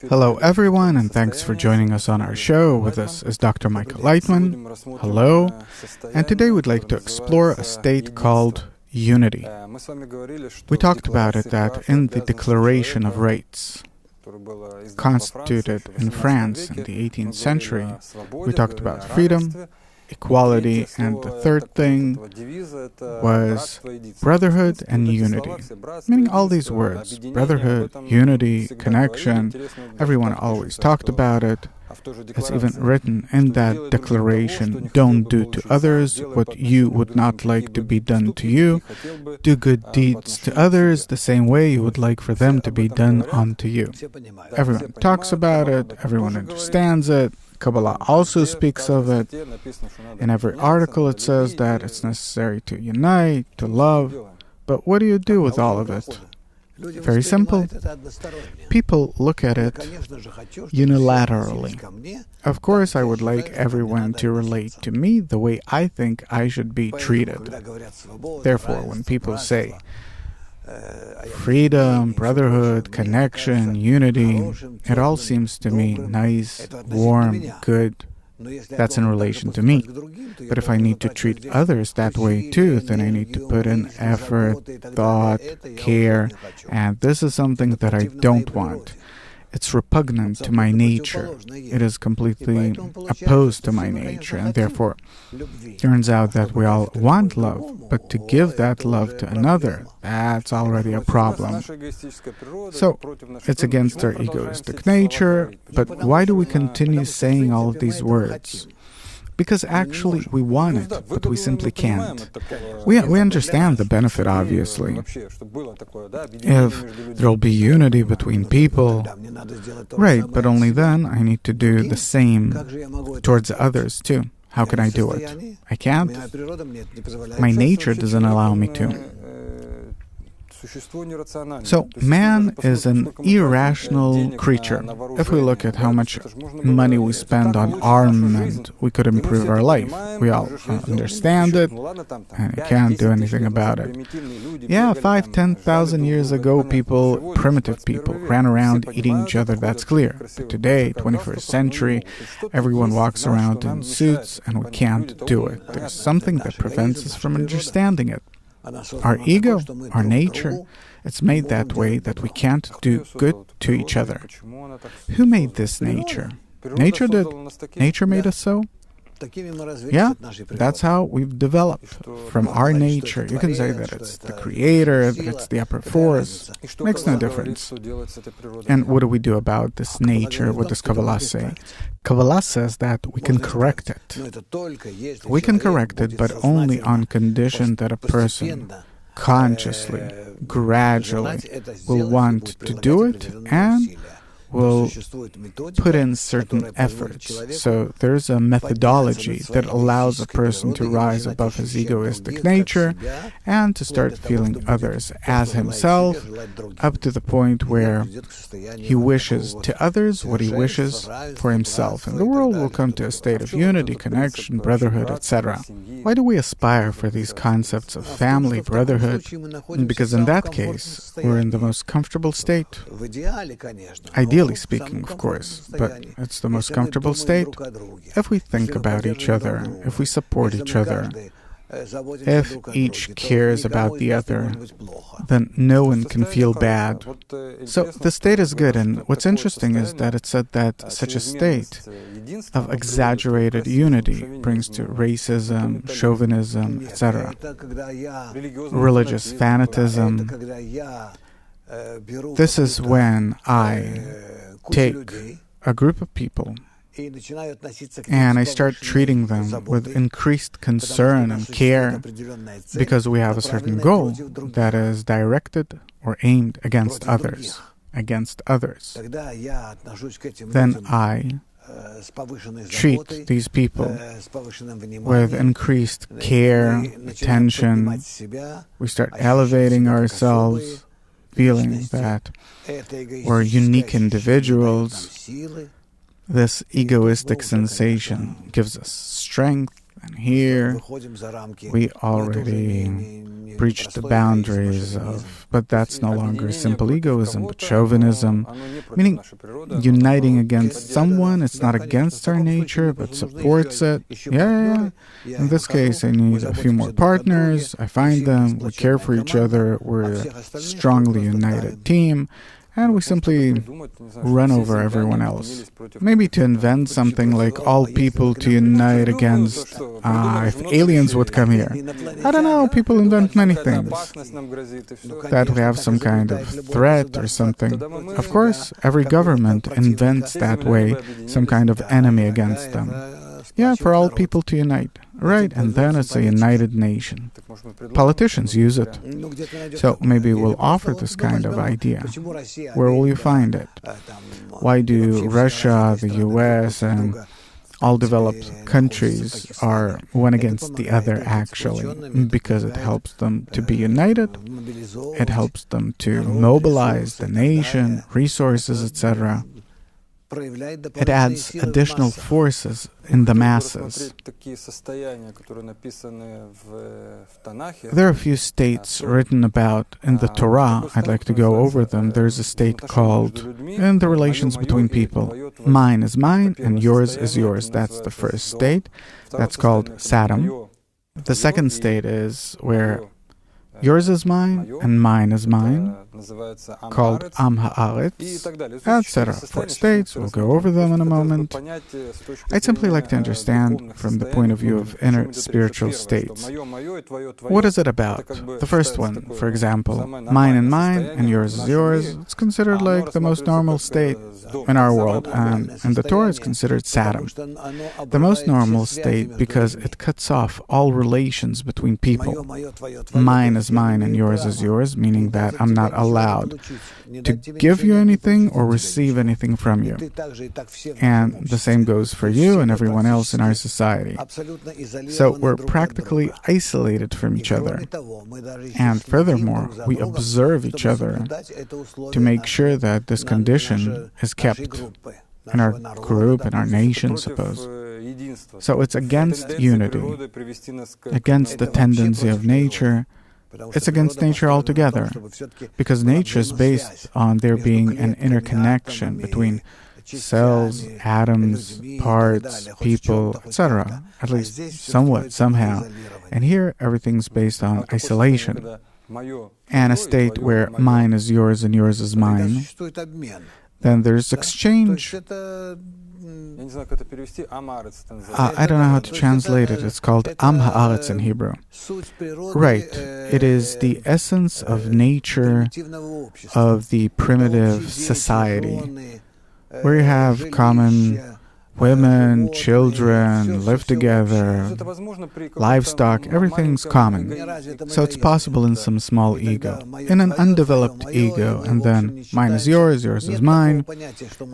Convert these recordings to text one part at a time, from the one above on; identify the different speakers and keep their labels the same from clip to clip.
Speaker 1: Hello everyone, and thanks for joining us on our show. With us is Dr. Michael Laitman. Hello. And today we'd like to explore a state called unity. We talked about it that in the Declaration of Rights, constituted in France in the 18th century, we talked about freedom, equality, and the third thing was brotherhood and unity. Meaning all these words, brotherhood, unity, connection, everyone always talked about it. It's even written in that declaration, don't do to others what you would not like to be done to you. Do good deeds to others the same way you would like for them to be done unto you. Everyone talks about it, everyone understands it. Kabbalah also speaks of it. In every article it says that it's necessary to unite, to love. But what do you do with all of it? Very simple. People look at it unilaterally. Of course, I would like everyone to relate to me the way I think I should be treated. Therefore, when people say freedom, brotherhood, connection, unity, it all seems to me nice, warm, good. That's in relation to me. But if I need to treat others that way too, then I need to put in effort, thought, care, and this is something that I don't want. It's repugnant to my nature. It is completely opposed to my nature, and therefore it turns out that we all want love, but to give that love to another, that's already a problem. So, it's against our egoistic nature, but why do we continue saying all of these words? Because actually we want it, but we simply can't. We understand the benefit, obviously. If there'll be unity between people, right, but only then I need to do the same towards others too. How can I do it? I can't. My nature doesn't allow me to. So, man is an irrational creature. If we look at how much money we spend on armament, we could improve our life. We all understand it, and can't do anything about it. Yeah, 5,000-10,000 years ago, primitive people, ran around eating each other, that's clear. But today, 21st century, everyone walks around in suits, and we can't do it. There's something that prevents us from understanding it. Our ego, our nature, it's made that way that we can't do good to each other. Who made this nature? Nature did. Nature made us so? Yeah, that's how we've developed. From our nature, you can say that it's the creator, that it's the upper force. It makes no difference. And what do we do about this nature? What does Kabbalah say? Kabbalah says that we can correct it. We can correct it, but only on condition that a person consciously, gradually will want to do it and will put in certain efforts. So there's a methodology that allows a person to rise above his egoistic nature and to start feeling others as himself, up to the point where he wishes to others what he wishes for himself. And the world will come to a state of unity, connection, brotherhood, etc. Why do we aspire for these concepts of family, brotherhood? Because in that case, we're in the most comfortable state. Ideally speaking, of course, but it's the most comfortable state if we think about each other, if we support each other, if each cares about the other, then no one can feel bad. So the state is good, and what's interesting is that it said that such a state of exaggerated unity brings to racism, chauvinism, etc. Religious fanatism. This is when I take a group of people and I start treating them with increased concern and care because we have a certain goal that is directed or aimed against others. Then I treat these people with increased care, attention. We start elevating ourselves, feeling that we're unique individuals. This egoistic sensation gives us strength And here, we already breached the boundaries of, but that's no longer simple egoism, but chauvinism, meaning uniting against someone. It's not against our nature, but supports it. Yeah. In this case, I need a few more partners. I find them. We care for each other. We're a strongly united team. And we simply run over everyone else. Maybe to invent something like all people to unite against, if aliens would come here. I don't know, people invent many things. That we have some kind of threat or something. Of course, every government invents that way some kind of enemy against them. Yeah, for all people to unite. Right, and then it's a united nation. Politicians use it. So maybe we'll offer this kind of idea. Where will you find it? Why do Russia, the US, and all developed countries are one against the other, actually? Because it helps them to be united. It helps them to mobilize the nation, resources, etc. It adds additional forces in the masses. There are a few states written about in the Torah. I'd like to go over them. There's a state called, in the relations between people, mine is mine and yours is yours. That's the first state. That's called Sodom. The second state is where yours is mine and mine is mine, called Am Haaretz, etc. 4 states, we'll go over them in a moment. I'd simply like to understand from the point of view of inner spiritual states. What is it about? The first one, for example, mine and yours is yours, it's considered like the most normal state in our world, and in the Torah it's considered Sodom. The most normal state because it cuts off all relations between people. Mine is mine and yours is yours, meaning that I'm not allowed to give you anything or receive anything from you. And the same goes for you and everyone else in our society. So we're practically isolated from each other. And furthermore, we observe each other to make sure that this condition is kept in our group, in our nation, suppose. So it's against unity, against the tendency of nature. It's against nature altogether, because nature is based on there being an interconnection between cells, atoms, parts, people, etc., at least somewhat, somehow. And here, everything's based on isolation. And a state where mine is yours and yours is mine, then there's exchange. I don't know how to translate it. It's called Am Haaretz in Hebrew. Right. It is the essence of nature of the primitive society, where you have common women, children, live together, livestock, everything's common. So it's possible in some small ego. In an undeveloped ego, and then mine is yours is mine,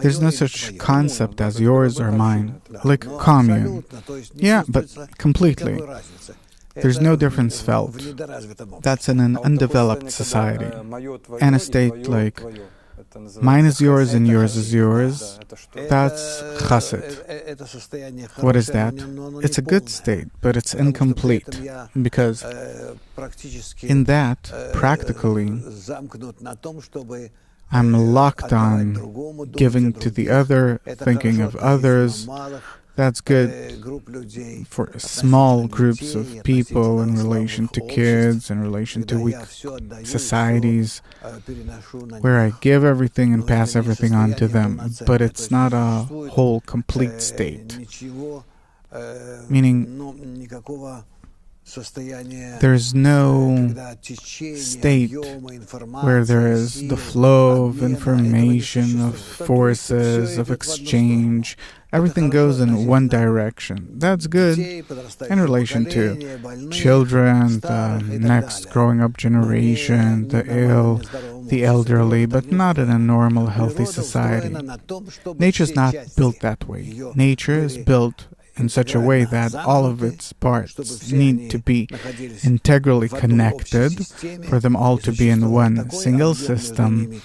Speaker 1: there's no such concept as yours or mine, like commune. Yeah, but completely. There's no difference felt. That's in an undeveloped society. And a state like mine is yours and yours is yours, that's chassid. What is that? It's a good state, but it's incomplete, because in that, practically, I'm locked on giving to the other, thinking of others. That's good for small groups of people in relation to kids, in relation to weak societies, where I give everything and pass everything on to them. But it's not a whole, complete state. Meaning, there's no state where there is the flow of information, of forces, of exchange. Everything goes in one direction. That's good in relation to children, the next growing up generation, the ill, the elderly, but not in a normal, healthy society. Nature's not built that way. Nature is built in such a way that all of its parts need to be integrally connected for them all to be in one single system,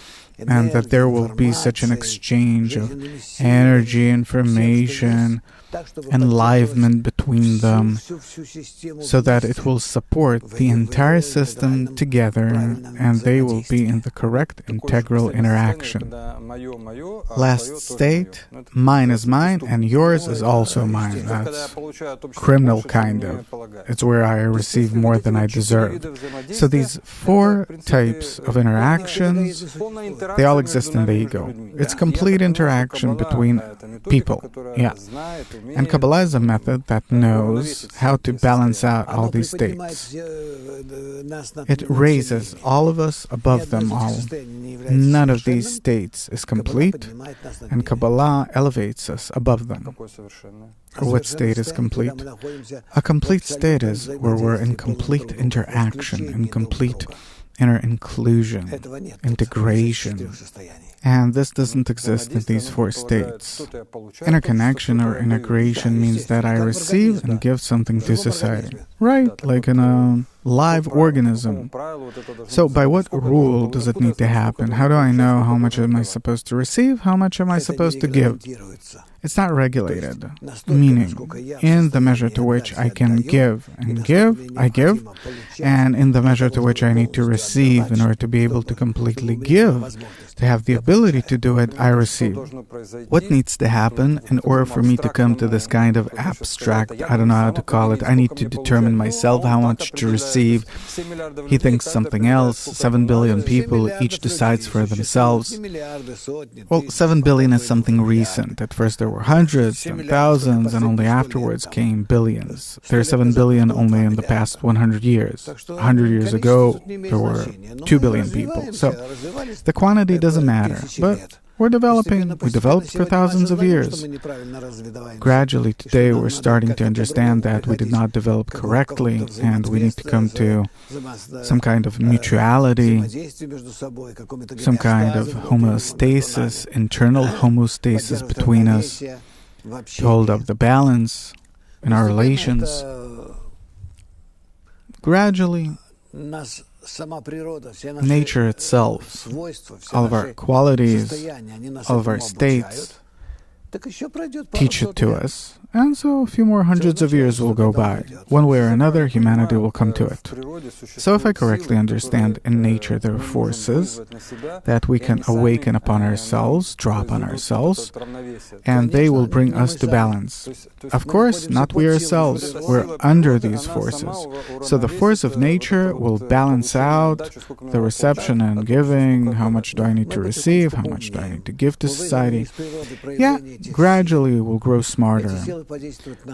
Speaker 1: and that there will be such an exchange of energy, information, enlivenment between them, so that it will support the entire system together and they will be in the correct integral interaction. Last state, mine is mine and yours is also mine. That's criminal kind of. It's where I receive more than I deserve. So these four types of interactions, they all exist in the ego. It's complete interaction between people. Yeah. And Kabbalah is a method that knows how to balance out all these states. It raises all of us above them all. None of these states is complete, and Kabbalah elevates us above them. What state is complete? A complete state is where we're in complete interaction, in complete inner inclusion, integration. And this doesn't exist in these four states. Interconnection or integration means that I receive and give something to society. Right, like in a live organism. So by what rule does it need to happen? How do I know how much am I supposed to receive? How much am I supposed to give? It's not regulated, meaning in the measure to which I can give and give, I give, and in the measure to which I need to receive in order to be able to completely give, to have the ability to do it, I receive. What needs to happen in order for me to come to this kind of abstract, I don't know how to call it, I need to determine myself how much to receive. He thinks something else. 7 billion people, each decides for themselves. Well, 7 billion is something recent. At first there were hundreds and thousands, and only afterwards came billions. There are 7 billion only in the past 100 years. 100 years ago, there were 2 billion people. So the quantity doesn't matter, but we're developing. We developed for thousands of years. Gradually, today, we're starting to understand that we did not develop correctly, and we need to come to some kind of mutuality, some kind of homeostasis, internal homeostasis between us, to hold up the balance in our relations. Gradually, nature itself, all of our qualities, all of our states, teach it to us. And so a few more hundreds of years will go by. One way or another, humanity will come to it. So if I correctly understand, in nature there are forces that we can awaken upon ourselves, draw upon ourselves, and they will bring us to balance. Of course, not we ourselves. We're under these forces. So the force of nature will balance out the reception and giving. How much do I need to receive? How much do I need to give to society? Yeah, gradually we'll grow smarter.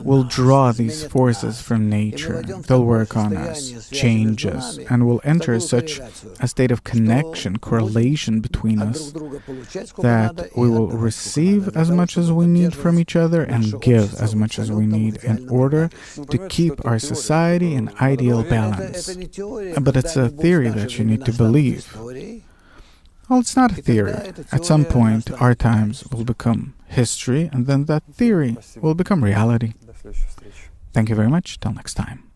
Speaker 1: We'll draw these forces from nature. They'll work on us, change us, and we'll enter such a state of connection, correlation between us, that we will receive as much as we need from each other and give as much as we need in order to keep our society in ideal balance. But it's a theory that you need to believe. Well, it's not a theory. At some point, our times will become history, and then that theory will become reality. Thank you very much. Till next time.